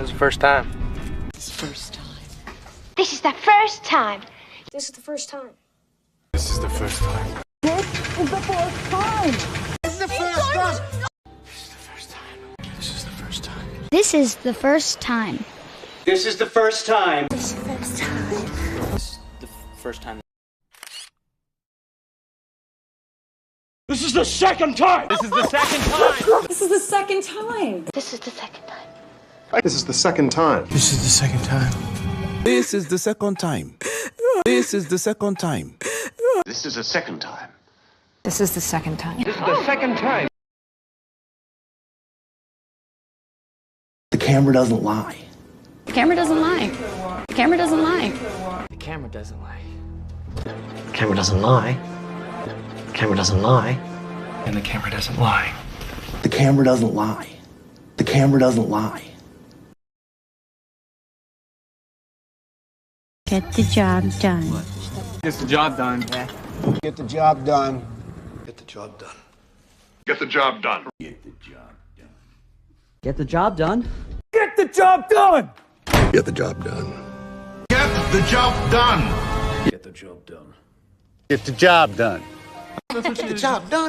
This is the first time. This is the first time. This is the first time. This is the first time. This is the first time. This is the first time. This is the first time. This is the first time. This is the first time. This is the first time. This is the first time. This is the first time. This is the second time. This is the second time. This is the second time. This is the second time. This is the second time. This is the second time. This is the second time. This is the second time. This is the second time. This is the second time. This is the second time. The camera doesn't lie. The camera doesn't lie. The camera doesn't lie. The camera doesn't lie. The camera doesn't lie. The camera doesn't lie. And the camera doesn't lie. The camera doesn't lie. The camera doesn't lie. Get the job done. Get the job done. Yeah. Get the job done. Get the job done. Get the job done. Get the job done. Get the job done. Get the job done. Get the job done. Get the job done. Get the job done. Get the job done. Get the job done.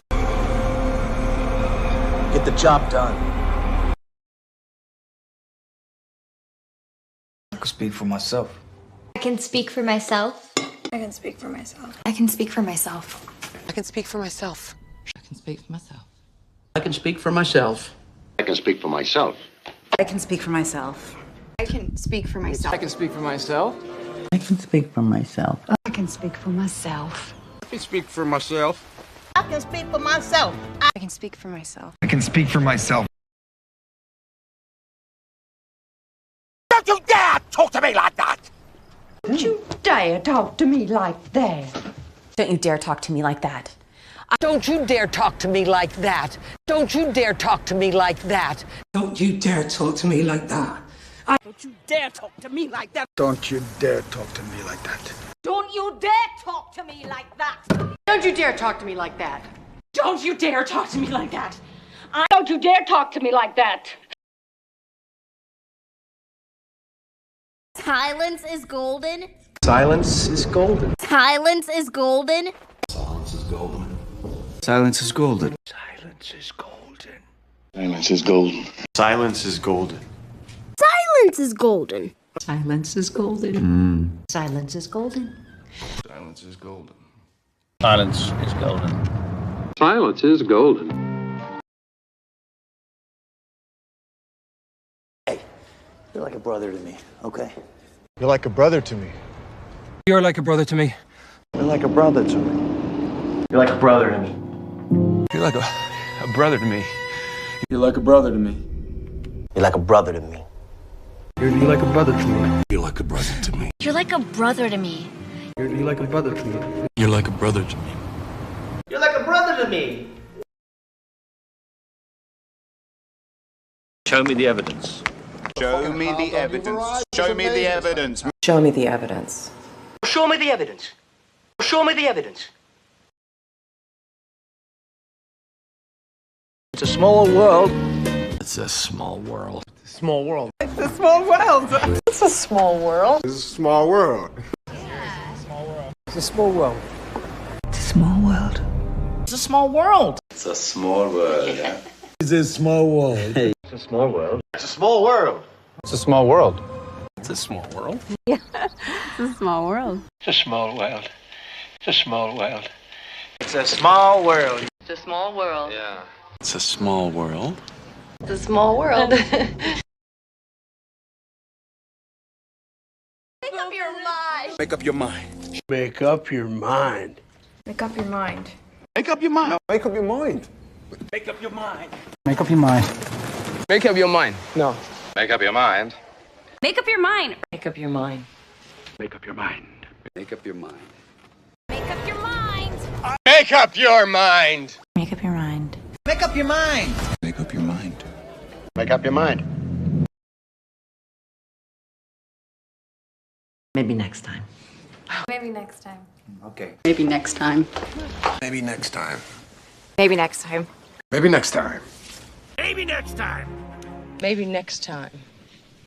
Get the job done. I can speak for myself. I can speak for myself. I can speak for myself. I can speak for myself. I can speak for myself. I can speak for myself. I can speak for myself. I can speak for myself. I can speak for myself. I can speak for myself. I can speak for myself. I can speak for myself. I can speak for myself. I can speak for myself. I can speak for myself. I can speak for myself. I can speak for myself. Don't you dare talk to me like that! Don't you dare talk to me like that. Don't you dare talk to me like that. Don't you dare talk to me like that. Don't you dare talk to me like that. Don't you dare talk to me like that. Don't you dare talk to me like that. Don't you dare talk to me like that. Don't you dare talk to me like that. Don't you dare talk to me like that. Don't you dare talk to me like that. Don't you dare talk to me like that. Silence is golden. Silence is golden. Silence is golden. Silence is golden. Silence is golden. Silence is golden. Silence is golden. Silence is golden. Silence is golden. Silence is golden. Silence is golden. Silence is golden. Silence is golden. Silence is golden. You're like a brother to me, okay? You're like a brother to me. You're like a brother to me. You're like a brother to me. You're like a brother to me. You're like a brother to me. You're like a brother to me. You're like a brother to me. You're like a brother to me. You're like a brother to me. You're like a brother to me. You're like a brother to me. You're like a brother to me. You're like a brother to me. Show me the evidence. Show me the evidence. Show me the evidence. Show me the evidence. Show me the evidence. Show me the evidence. It's a small world. It's a small world. Small world. It's a small world. It's a small world. It's a small world. It's a small world. It's a small world. It's a small world. It's a small world. Yeah. It's a small world. It's a small world. It's a small world. It's a small world. It's a small world. It's a small world. It's a small world. It's a small world. It's a small world. It's a small world. Yeah. It's a small world. It's a small world. Make up your mind. Make up your mind. Make up your mind. Make up your mind. Make up your mind. Make up your mind. Make up your mind. Make up your mind. Make up your mind. No. Make up your mind. Make up your mind. Make up your mind. Make up your mind. Make up your mind. Make up your mind. Make up your mind. Make up your mind. Make up your mind. Make up your mind. Make up your mind. Maybe next time. Maybe next time. Okay. Maybe next time. Maybe next time. Maybe next time. Maybe next time. Maybe next time. Maybe next time.